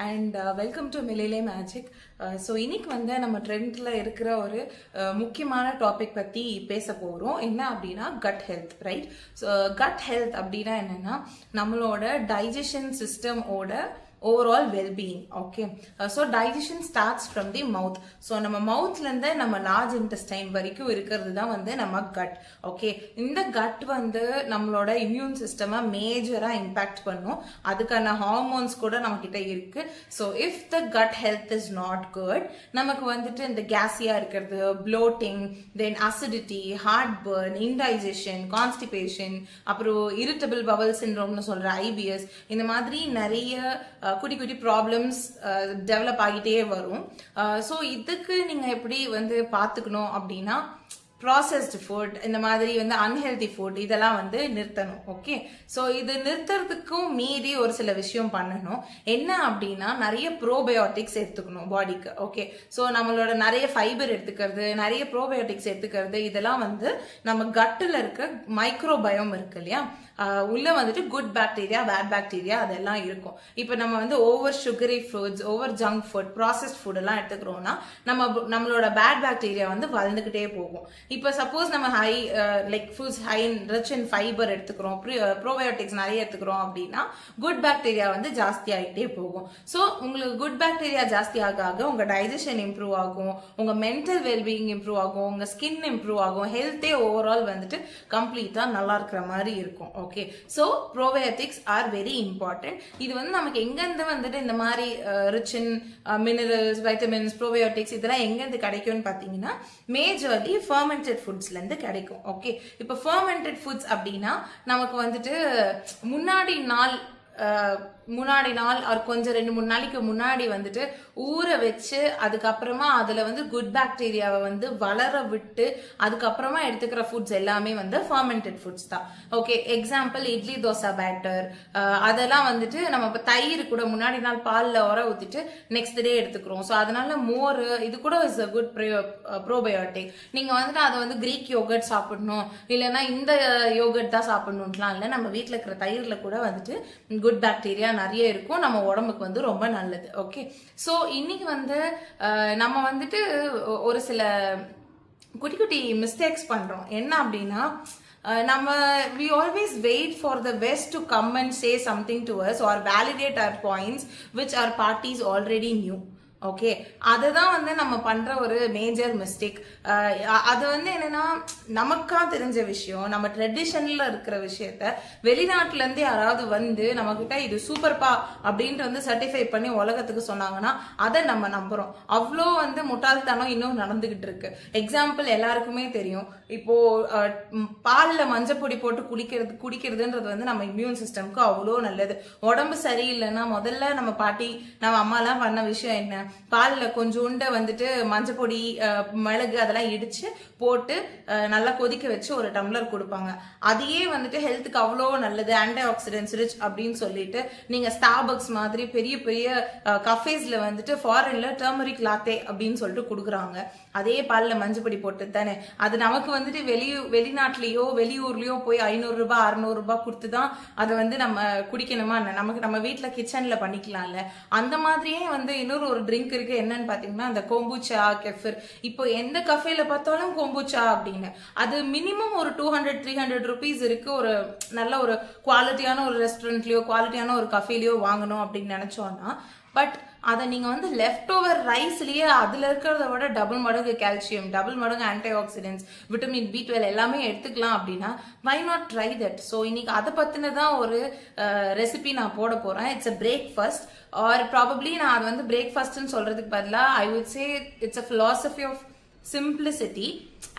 And welcome to மிலேலே magic. So இன்னைக்கு வந்து நம்ம ட்ரெண்டில் இருக்கிற ஒரு முக்கியமான டாபிக் பற்றி பேச போகிறோம். என்ன அப்படின்னா cut health, right? So cut health அப்படின்னா என்னென்னா நம்மளோட digestion சிஸ்டமோட overall well-being. Okay, so digestion starts from the mouth. So நம்ம மவுத்லேருந்து நம்ம லார்ஜ் இன்டெஸ்டைன் வரைக்கும் இருக்கிறது தான் வந்து நம்ம கட். ஓகே, இந்த கட் வந்து நம்மளோட இம்யூன் சிஸ்டமை மேஜராக இம்பேக்ட் பண்ணும். அதுக்கான ஹார்மோன்ஸ் கூட நம்ம கிட்ட இருக்கு. So if the cut health is not good, நமக்கு வந்துட்டு இந்த கேஸியா இருக்கிறது, ப்ளோட்டிங், தென் அசிடிட்டி, ஹார்ட் பர்ன், இன்டைஜஷன், கான்ஸ்டிபேஷன், அப்புறம் இரிட்டபிள் பவல் சிண்ட்ரோம்னு சொல்ற IBS, இந்த மாதிரி நிறைய குட்டி குட்டி ப்ராப்ளம்ஸ் டெவலப் ஆகிட்டே வரும். ஸோ இதுக்கு நீங்கள் எப்படி வந்து பார்த்துக்கணும் அப்படின்னா, ப்ராசஸ்டு ஃபுட், இந்த மாதிரி வந்து அன்ஹெல்தி ஃபுட் இதெல்லாம் வந்து நிறுத்தணும். ஓகே, ஸோ இது நிறுத்துறதுக்கும் மீறி ஒரு சில விஷயம் பண்ணணும். என்ன அப்படின்னா, நிறைய ப்ரோபயோட்டிக்ஸ் எடுத்துக்கணும் பாடிக்கு. ஓகே, ஸோ நம்மளோட நிறைய ஃபைபர் எடுத்துக்கிறது, நிறைய ப்ரோபயோட்டிக்ஸ் எடுத்துக்கிறது, இதெல்லாம் வந்து நம்ம கட்டில் இருக்க மைக்ரோபயோம் இருக்கு இல்லையா, உள்ள வந்துட்டு குட் பாக்டீரியா, பேட் பாக்டீரியா அதெல்லாம் இருக்கும். இப்போ நம்ம வந்து over sugary foods, over junk food, processed food எல்லாம் எடுத்துக்கிறோம்னா நம்மளோட பேட் பாக்டீரியா வந்து வளர்ந்துக்கிட்டே போகும். இப்போ சப்போஸ் நம்ம high like foods high rich in fibre எடுத்துக்கிறோம், ப்ரோபயோட்டிக்ஸ் நிறைய எடுத்துக்கிறோம் அப்படின்னா குட் பாக்டீரியா வந்து ஜாஸ்தி ஆகிட்டே போகும். ஸோ உங்களுக்கு குட் பாக்டீரியா ஜாஸ்தி ஆக ஆக உங்க டைஜஷன் இம்ப்ரூவ் ஆகும், உங்க மென்டல் வெல்பீயிங் இம்ப்ரூவ் ஆகும், உங்க ஸ்கின் இம்ப்ரூவ் ஆகும், ஹெல்த்தே ஓவரால் வந்துட்டு கம்ப்ளீட்டா நல்லா இருக்கிற மாதிரி இருக்கும். Okay, so probiotics are very important. இது வந்து நமக்கு எங்கேருந்து வந்துட்டு இந்த மாதிரி rich in minerals, vitamins, probiotics இதெல்லாம் எங்கேருந்து கிடைக்கும்னு பார்த்தீங்கன்னா, மேஜர்லி ஃபர்மெண்டட் ஃபுட்ஸ்லேருந்து கிடைக்கும். ஓகே, இப்போ ஃபர்மெண்டட் ஃபுட்ஸ் அப்படின்னா நமக்கு வந்துட்டு முன்னாடி நாள் ஒரு கொஞ்சம் 2-3 நாளைக்கு முன்னாடி வந்துட்டு ஊற வச்சு அதுக்கப்புறமா அதில் வந்து குட் பாக்டீரியாவை வந்து வளர விட்டு அதுக்கப்புறமா எடுத்துக்கிற ஃபுட்ஸ் எல்லாமே வந்து ஃபர்மெண்டட் ஃபுட்ஸ் தான். Okay, example idli dosa batter, அதெல்லாம் வந்துட்டு நம்ம இப்போ தயிர் கூட முன்னாடி நாள் பாலில் உர ஊற்றிட்டு நெக்ஸ்ட் டே எடுத்துக்கிறோம். ஸோ அதனால மோர் இது கூட இஸ் அ குட் ப்ரோபயோட்டிக். நீங்கள் வந்துட்டு அதை வந்து கிரீக் யோகர்ட் சாப்பிடணும், இல்லைன்னா இந்த யோகர்ட் தான் சாப்பிடணும்லாம் இல்லை. நம்ம வீட்டில் இருக்கிற தயிரில் கூட வந்துட்டு குட் பாக்டீரியா நிறைய இருக்கும், நம்ம உடம்புக்கு வந்து ரொம்ப நல்லது. ஓகே, ஸோ இன்னைக்கு வந்து நம்ம வந்துட்டு ஒரு சில குட்டி குட்டி மிஸ்டேக்ஸ் பண்றோம். என்ன அப்படின்னா, நம்ம we always wait for the West to come and say something to us or validate our points which our parties already knew. Okay, அதுதான் வந்து நம்ம பண்ற ஒரு மேஜர் மிஸ்டேக். அது வந்து என்னன்னா, நமக்கா தெரிஞ்ச விஷயம், நம்ம ட்ரெடிஷன்ல இருக்கிற விஷயத்த வெளிநாட்டுல இருந்து யாராவது வந்து நம்ம கிட்ட இது சூப்பர்பா அப்படின்ட்டு வந்து சர்டிஃபை பண்ணி உலகத்துக்கு சொன்னாங்கன்னா அதை நம்ம நம்புறோம். அவ்வளோ வந்து முட்டாள்தனம் இன்னும் நடந்துகிட்டு இருக்கு. எக்ஸாம்பிள் எல்லாருக்குமே தெரியும், இப்போ பால்ல மஞ்சப்பொடி போட்டு குடிக்கிறதுன்றது வந்து நம்ம இம்யூன் சிஸ்டம்க்கு அவ்வளோ நல்லது. உடம்பு சரியில்லைன்னா முதல்ல நம்ம பாட்டி, நம்ம அம்மாலாம் பண்ண விஷயம் என்ன, பாலில் கொஞ்சோண்ட வந்துட்டு மஞ்சப்பொடி, மிளகு அதெல்லாம் இடிச்சு போட்டு நல்லா கொதிக்க வச்சு ஒரு டம்ளர் கொடுப்பாங்க. அதையே வந்துட்டு ஹெல்த்துக்கு அவ்வளோ நல்லது, ஆன்டி ஆக்சிடென்ட்ஸ் ரிச் அப்படின்னு சொல்லிட்டு நீங்க ஸ்டார்பக்ஸ் மாதிரி பெரிய பெரிய கஃபேஸ்ல வந்துட்டு ஃபாரின்ல டர்மரிக் லாத்தே அப்படின்னு சொல்லிட்டு கொடுக்குறாங்க. அதே பாலில் மஞ்சப்பொடி போட்டு தானே. அது நமக்கு வந்துட்டு வெளிநாட்டிலேயோ வெளியூர்லயோ போய் 500 ரூபாய் 600 ரூபாய் கொடுத்து தான் அதை வந்து நம்ம குடிக்கணுமா? நமக்கு நம்ம வீட்டில் கிச்சன்ல பண்ணிக்கலாம்ல. அந்த மாதிரியே வந்து இன்னொரு ஒரு ட்ரிங்க் இருக்கு. என்னன்னு பாத்தீங்கன்னா, அந்த கோம்புச்சா, கெஃபிர். இப்போ எந்த கஃபேல பார்த்தாலும் கோம்புச்சா அப்படின்னு, அது மினிமம் ஒரு 200-300 ருபீஸ் இருக்கு. ஒரு நல்ல ஒரு குவாலிட்டியான ஒரு ரெஸ்டாரண்ட்லயோ குவாலிட்டியான ஒரு கஃபேலயோ வாங்கணும் அப்படின்னு நினைச்சோம்னா, பட் அதை நீங்க வந்து லெஃப்ட் ஓவர் ரைஸ்லயே அதுல இருக்கிறத விட டபுள் மடங்கு கால்சியம், டபுள் மடங்கு ஆன்டி ஆக்சிடென்ட்ஸ், விட்டமின் B12 எல்லாமே எடுத்துக்கலாம் அப்படின்னா why not try that? So இன்னைக்கு அதை பத்தினதான் ஒரு ரெசிபி நான் போட போறேன். It's a breakfast, or probably நான் அது வந்து பிரேக்ஃபாஸ்ட்னு சொல்றதுக்கு பதிலாக I would say it's a philosophy of simplicity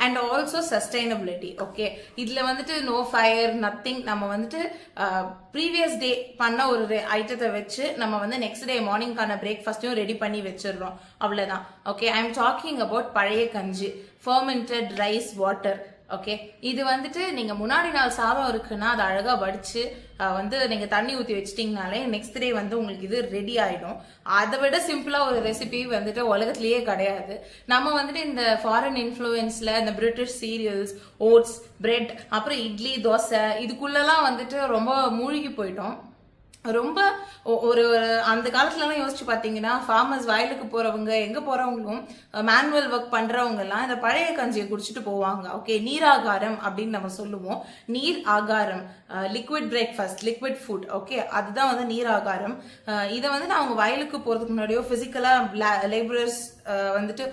and also sustainability. Okay, இதுல வந்துட்டு நோ ஃபயர் நத்திங். நம்ம வந்துட்டு ப்ரீவியஸ் டே பண்ண ஒரு ஐட்டத்தை வச்சு நம்ம வந்து நெக்ஸ்ட் டே மார்னிங்கான பிரேக்ஃபாஸ்ட்டையும் ரெடி பண்ணி வச்சிடுறோம், அவ்வளவுதான். Okay, I am talking about பழைய கஞ்சி, ஃபர்மெண்டட் ரைஸ் வாட்டர். ஓகே, இது வந்துட்டு நீங்க முன்னாடி நாள் சாதம் இருக்குன்னா அதை அழகா வடிச்சு வந்து நீங்க தண்ணி ஊற்றி வச்சிட்டீங்கனாலே நெக்ஸ்ட் டே வந்து உங்களுக்கு இது ரெடி ஆயிடும். அதை விட சிம்பிளா ஒரு ரெசிபி வந்துட்டு உலகத்திலேயே கிடையாது. நம்ம வந்துட்டு இந்த ஃபாரின் இன்ஃப்ளூயன்ஸ்ல இந்த பிரிட்டிஷ் சீரியல்ஸ், ஓட்ஸ், பிரெட், அப்புறம் இட்லி, தோசை இதுக்குள்ளெல்லாம் வந்துட்டு ரொம்ப மூழ்கி போயிட்டோம். ரொம்ப ஒரு அந்த காலத்துலலாம் யோசிச்சு பார்த்தீங்கன்னா ஃபார்மர்ஸ் வயலுக்கு போறவங்க எங்க போறவங்களும் மேனுவல் ஒர்க் பண்றவங்க எல்லாம் இந்த பழைய கஞ்சியை குடிச்சிட்டு போவாங்க. ஓகே, நீராகாரம் அப்படின்னு நம்ம சொல்லுவோம். நீர் ஆகாரம், liquid breakfast, liquid food. Okay, அதுதான் வந்து நீராகாரம். இதை வந்து அவங்க வயலுக்கு போறதுக்கு முன்னாடியோ பிசிக்கலா லேபரர்ஸ் வந்துட்டு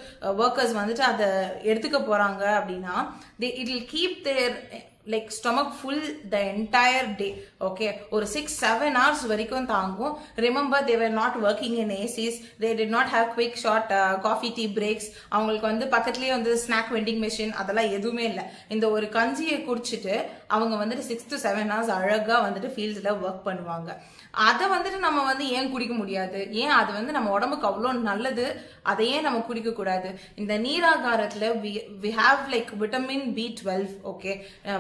ஒர்க்கர்ஸ் வந்துட்டு அதை எடுத்துக்க போறாங்க அப்படின்னா it will keep their like stomach full the entire day. Okay, ஒரு 6-7 hours வரைக்கும் தாங்கும். Remember they were not working in ACs, they did not have quick short coffee tea breaks. அவங்களுக்கு வந்து பக்கத்துலேயே வந்து ஸ்நாக் வெண்டிங் மெஷின் அதெல்லாம் எதுவுமே இல்லை. இந்த ஒரு கஞ்சியை குடிச்சிட்டு அவங்க வந்துட்டு 6 to 7 hours அழகாக வந்துட்டு ஃபீல்டில் ஒர்க் பண்ணுவாங்க. அதை வந்துட்டு நம்ம வந்து ஏன் குடிக்க முடியாது? ஏன் அது வந்து நம்ம உடம்புக்கு அவ்வளோ நல்லது, அதை ஏன் நம்ம குடிக்க கூடாது? இந்த நீராகாரத்தில் we have like vitamin B12. Okay,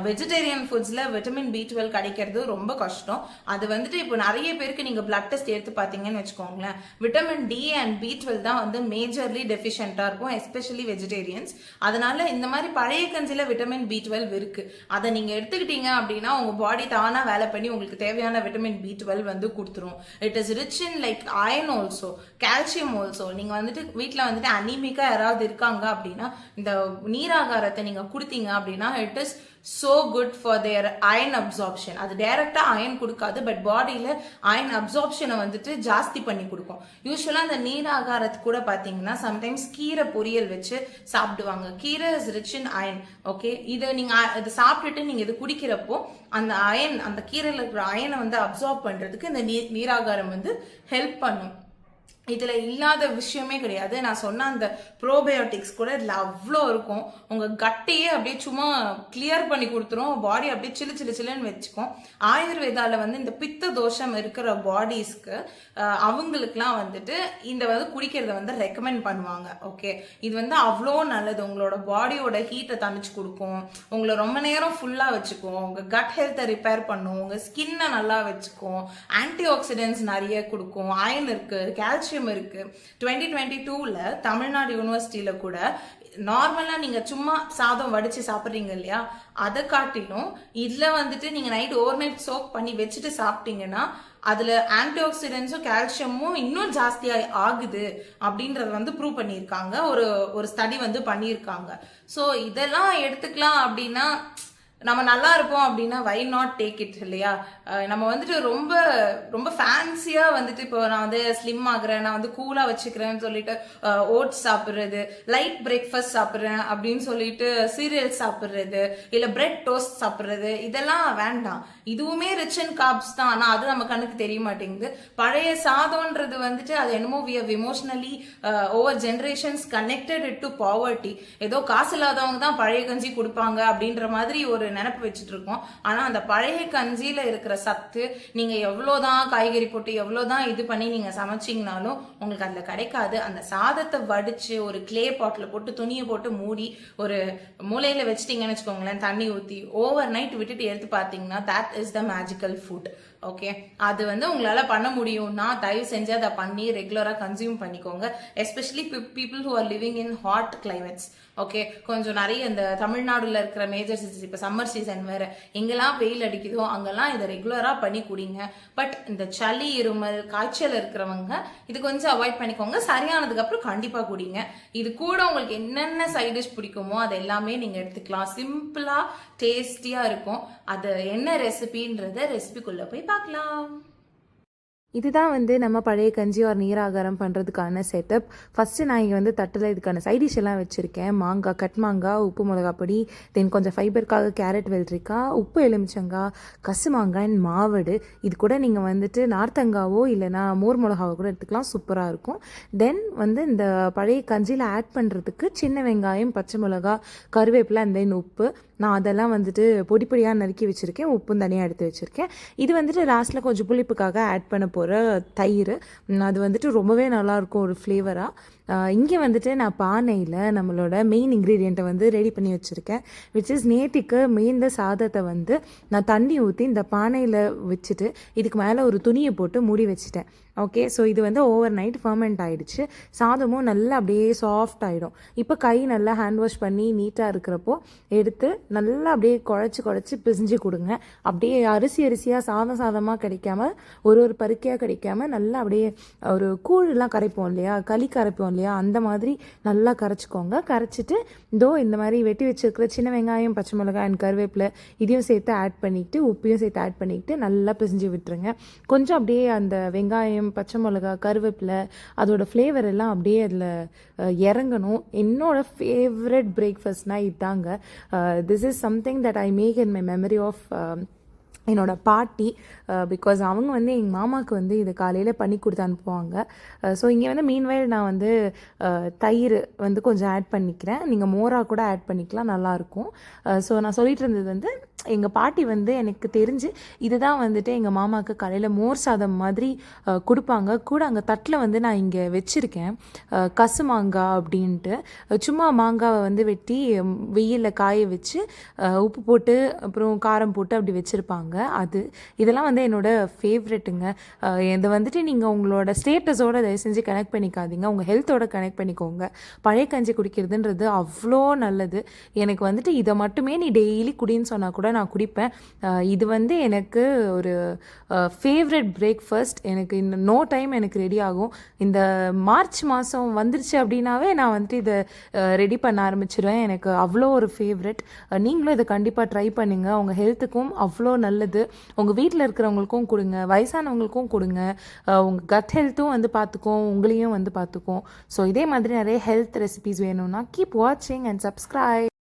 vegetarian ஃபுட்ஸில் விட்டமின் B12 கிடைக்கிறது ரொம்ப கஷ்டம். அது வந்துட்டு இப்போ நிறைய பேருக்கு நீங்கள் பிளட் டெஸ்ட் எடுத்து பார்த்தீங்கன்னு வச்சுக்கோங்களேன், விட்டமின் D அண்ட் B12 தான் வந்து மேஜர்லி டெஃபிஷியண்டாக இருக்கும், எஸ்பெஷலி வெஜிடேரியன்ஸ். அதனால இந்த மாதிரி பழைய கஞ்சியில் விட்டமின் B12 இருக்கு. அதை நீங்கள் எடுத்துக்கிட்டீங்க அப்படின்னா உங்கள் பாடி தானாக வேலை பண்ணி உங்களுக்கு தேவையான விட்டமின் B12 வந்து கொடுத்துரும். It is rich in like iron also, calcium also. நீங்க வந்துட்டு வீட்டில் வந்துட்டு அனீமிக்கா யாராவது இருக்காங்க அப்படின்னா இந்த நீராகாரத்தை நீங்க கொடுத்தீங்க அப்படின்னா it is so good for their iron absorption. அது டைரக்டா அயன் கொடுக்காது, பட் பாடியில அயன் அப்சார்ப்ஷனை வந்துட்டு ஜாஸ்தி பண்ணி கொடுக்கும். யூஸ்வலா அந்த நீராகாரத்து கூட பாத்தீங்கன்னா சம்டைம்ஸ் கீரை பொரியல் வச்சு சாப்பிடுவாங்க. கீரை is rich in iron. Okay, இதை நீங்க இதை சாப்பிட்டுட்டு நீங்க இது குடிக்கிறப்போ அந்த அயன், அந்த கீரையில் இருக்கிற அயனை வந்து அப்சார்ப் பண்றதுக்கு இந்த நீராகாரம் வந்து ஹெல்ப் பண்ணும். இதுல இல்லாத விஷயமே கிடையாது. நான் சொன்ன அந்த ப்ரோபயோட்டிக்ஸ் கூட இதுல அவ்வளோ இருக்கும். உங்க கட்டையே அப்படியே சும்மா கிளியர் பண்ணி கொடுத்துரும், பாடி அப்படியே சில்லுன்னு வச்சுக்கும். ஆயுர்வேதால வந்து இந்த பித்த தோஷம் இருக்கிற பாடிஸ்க்கு அவங்களுக்குலாம் வந்துட்டு இந்த வந்து குடிக்கிறத வந்து ரெக்கமெண்ட் பண்ணுவாங்க. ஓகே, இது வந்து அவ்வளோ நல்லது. உங்களோட பாடியோட ஹீட்டை தணிச்சு கொடுக்கும், உங்களை ரொம்ப நேரம் ஃபுல்லா வச்சுக்கும், உங்க கட் ஹெல்த்தை ரிப்பேர் பண்ணும், உங்க ஸ்கின்னை நல்லா வச்சுக்கும், ஆன்டி ஆக்சிடென்ட்ஸ் நிறைய கொடுக்கும், அயன் இருக்கு, கால்சியம் இருக்கு. 2022ல தமிழ்நாடு யூனிவர்சிட்டியில கூட நார்மலா நீங்க சும்மா சாதம் வடிச்சு சாப்பிடுறீங்க இல்லையா, அதை காட்டிலும் இதுல வந்துட்டு நீங்க நைட் ஓவர் நைட் சோக் பண்ணி வச்சுட்டு சாப்பிட்டீங்கன்னா அதுல ஆன்டி ஆக்சிடென்ட்ஸும் கால்சியமும் இன்னும் ஜாஸ்தியா ஆகுது அப்படின்றத வந்து ப்ரூவ் பண்ணியிருக்காங்க. ஒரு ஸ்டடி வந்து பண்ணியிருக்காங்க. ஸோ இதெல்லாம் எடுத்துக்கலாம் அப்படின்னா நம்ம நல்லா இருப்போம் அப்படின்னா வை நாட் டேக் இட் இல்லையா? நம்ம வந்துட்டு ரொம்ப ரொம்ப ஃபேன்சியா வந்துட்டு இப்போ நான் வந்து ஸ்லிம் ஆகுறேன், நான் வந்து கூலா வச்சுக்கிறேன்னு சொல்லிட்டு ஓட்ஸ் சாப்பிட்றது, லைட் பிரேக்ஃபாஸ்ட் சாப்பிட்றேன் அப்படின்னு சொல்லிட்டு சீரியல் சாப்பிட்றது, இல்லை பிரெட் டோஸ்ட் சாப்பிட்றது, இதெல்லாம் வேண்டாம். இதுவுமே ரிச் அண்ட் கார்ப்ஸ் தான், ஆனால் அது நம்ம கண்ணுக்கு தெரிய மாட்டேங்குது. பழைய சாதம்ன்றது வந்துட்டு அது என்னமோ we have emotionally over generations connected it to poverty. ஏதோ காசு இல்லாதவங்க தான் பழைய கஞ்சி கொடுப்பாங்க அப்படின்ற மாதிரி ஒரு நினைப்பு வச்சுட்டு இருக்கோம். ஆனா அந்த பழைய கஞ்சியில இருக்கிற சத்து நீங்க எவ்வளவுதான் காய்கறி போட்டு எவ்வளவுதான் இது பண்ணி நீங்க சமைச்சிங்கனாலும் உங்களுக்கு அதுல கிடைக்காது. அந்த சாதத்தை வடிச்சு ஒரு கிளே பாட்டில் போட்டு துணியை போட்டு மூடி ஒரு மூலையில வச்சிட்டீங்கன்னு வச்சுக்கோங்களேன், தண்ணி ஊற்றி ஓவர் நைட் விட்டுட்டு எடுத்து பார்த்தீங்கன்னா that is the magical food. Okay, அது வந்து உங்களால பண்ண முடியும்னா தயவு செஞ்சு அதை பண்ணி ரெகுலரா கன்சியூம் பண்ணிக்கோங்க. Especially people who are living in hot climates. Okay, கொஞ்சம் நிறைய இந்த தமிழ்நாடுல இருக்கிற மேஜர் சிட்டிஸ், இப்போ சம்மர் சீசன் வேற, எங்கெல்லாம் வெயில் அடிக்குதோ அங்கெல்லாம் இதை ரெகுலரா பண்ணி குடிங்க. பட் இந்த சளி இருமல் காய்ச்சல் இருக்கிறவங்க இது கொஞ்சம் அவாய்ட் பண்ணிக்கோங்க. சரியானதுக்கு அப்புறம் கண்டிப்பா குடிங்க. இது கூட உங்களுக்கு என்னென்ன சைட் டிஷ் பிடிக்குமோ அது எல்லாமே நீங்க எடுத்துக்கலாம். சிம்பிளா டேஸ்டியா இருக்கும். அது என்ன ரெசிபின்றத ரெசிபிக்குள்ள போய் பார்க்கலாம். இதுதான் வந்து நம்ம பழைய கஞ்சி ஒரு நீராகாரம் பண்ணுறதுக்கான செட்டப். ஃபஸ்ட்டு நான் இங்கே வந்து தட்டில் இதுக்கான சைடிஷ் எல்லாம் வச்சுருக்கேன். மாங்காய், கட் மாங்காய், உப்பு மிளகாப்பொடி, தென் கொஞ்சம் ஃபைபருக்காக கேரட் வெள்ளரிக்காய், உப்பு எலுமிச்சங்காய், கசு மாங்காய் அண்ட் மாவடு. இது கூட நீங்கள் வந்துட்டு நார்த்தங்காவோ இல்லைனா மோர் மிளகாவோ கூட எடுத்துக்கலாம், சூப்பராக இருக்கும். தென் வந்து இந்த பழைய கஞ்சியில் ஆட் பண்ணுறதுக்கு சின்ன வெங்காயம், பச்சை மிளகா, கருவேப்பிலை அண்ட் தென் உப்பு. நான் அதெல்லாம் வந்துட்டு பொடியாக நறுக்கி வச்சுருக்கேன், உப்பும் தனியாக எடுத்து வச்சுருக்கேன். இது வந்துட்டு லாஸ்ட்டில் கொஞ்சம் புளிப்புக்காக ஆட் பண்ண போகிற தயிர். அது வந்துட்டு ரொம்பவே நல்லாயிருக்கும் ஒரு ஃப்ளேவராக. இங்கே வந்துட்டு நான் பானையில் நம்மளோட மெயின் இன்க்ரீடியண்ட்டை வந்து ரெடி பண்ணி வச்சுருக்கேன். விச் இஸ் நேத்திக்கு மீந்த சாதத்தை வந்து நான் தண்ணி ஊற்றி இந்த பானையில் வச்சுட்டு இதுக்கு மேலே ஒரு துணியை போட்டு மூடி வச்சுட்டேன். ஓகே, ஸோ இது வந்து ஓவர் நைட் ஃபர்மெண்ட் ஆகிடுச்சு. சாதமும் நல்லா அப்படியே சாஃப்ட் ஆகிடும். இப்போ கை நல்லா ஹேண்ட் வாஷ் பண்ணி நீட்டாக இருக்கிறப்போ எடுத்து நல்லா அப்படியே குழச்சி பிசிஞ்சு கொடுங்க. அப்படியே அரிசியாக சாதமாக கிடைக்காம ஒரு பருக்கையாக கிடைக்காம நல்லா அப்படியே ஒரு கூழெலாம் கரைப்போம் இல்லையா, களி கரைப்போம் இல்லையா, அந்த மாதிரி நல்லா கரைச்சிக்கோங்க. கரைச்சிட்டு இந்த மாதிரி வெட்டி வச்சுருக்கிற சின்ன வெங்காயம், பச்சை மிளகாய் அண்ட் கருவேப்பிலை இதையும் சேர்த்து ஆட் பண்ணிக்கிட்டு உப்பையும் சேர்த்து ஆட் பண்ணிக்கிட்டு நல்லா பிசிஞ்சு விட்டுருங்க. கொஞ்சம் அப்படியே அந்த வெங்காயம், பச்சை மிளகா, கருவேப்பிலை அதோட ஃப்ளேவர் எல்லாம் அப்படியே அதில் இறங்கணும். என்னோட ஃபேவரட் பிரேக்ஃபாஸ்ட்னால் இதாங்க. This is something that I make in my memory of என்னோட பாட்டி. பிகாஸ் அவங்க வந்து எங்கள் மாமாவுக்கு வந்து இதை காலையில் பண்ணி கொடுத்து அனுப்புவாங்க. ஸோ இங்கே வந்து மீன்வயல் நான் வந்து தயிர் வந்து கொஞ்சம் ஆட் பண்ணிக்கிறேன். நீங்கள் மோரா கூட ஆட் பண்ணிக்கலாம், நல்லாயிருக்கும். ஸோ நான் சொல்லிட்டு இருந்தது வந்து எங்கள் பாட்டி வந்து எனக்கு தெரிஞ்சு இதுதான் வந்துட்டு எங்கள் மாமாவுக்கு காலையில் மோர் சாதம் மாதிரி கொடுப்பாங்க. கூட அங்கே தட்டில் வந்து நான் இங்கே வச்சுருக்கேன் கசு மாங்காய் அப்படின்ட்டு. சும்மா மாங்காவை வந்து வெட்டி வெயிலில் காய வச்சு உப்பு போட்டு அப்புறம் காரம் போட்டு அப்படி வச்சுருப்பாங்க. இதெல்லாம் வந்து என்னோட ஃபேவரெட்டுங்க. இதை வந்துட்டு நீங்கள் உங்களோட ஸ்டேட்டஸோடு தயவு செஞ்சு கனெக்ட் பண்ணிக்காதீங்க, உங்கள் ஹெல்த்தோட கனெக்ட் பண்ணிக்கோங்க. பழைய கஞ்சி குடிக்கிறதுன்றது அவ்வளோ நல்லது. எனக்கு வந்துட்டு இதை மட்டுமே நீ டெய்லி குடின்னு சொன்னால் கூட நான் குடிப்பேன். இது வந்து எனக்கு ஒரு ஃபேவரட் பிரேக்ஃபாஸ்ட். எனக்கு இந்த நோ டைம் எனக்கு ரெடி ஆகும். இந்த மார்ச் மாதம் வந்துருச்சு அப்படின்னாவே நான் வந்துட்டு இதை ரெடி பண்ண ஆரம்பிச்சிடுவேன். எனக்கு அவ்வளோ ஒரு ஃபேவரட். நீங்களும் இதை கண்டிப்பாக ட்ரை பண்ணுங்கள். உங்கள் ஹெல்த்துக்கும் அவ்வளோ நல்லது. உங்கள் வீட்டில் இருக்கிறவங்களுக்கும் கொடுங்க, வயசானவங்களுக்கும் கொடுங்க. உங்கள் கட் ஹெல்த்தும் வந்து பார்த்துக்கும், உங்களையும் வந்து பார்த்துக்கும். ஸோ இதே மாதிரி நிறைய ஹெல்த் ரெசிபிஸ் வேணும்னா கீப் வாட்சிங் அண்ட் சப்ஸ்கிரைப்.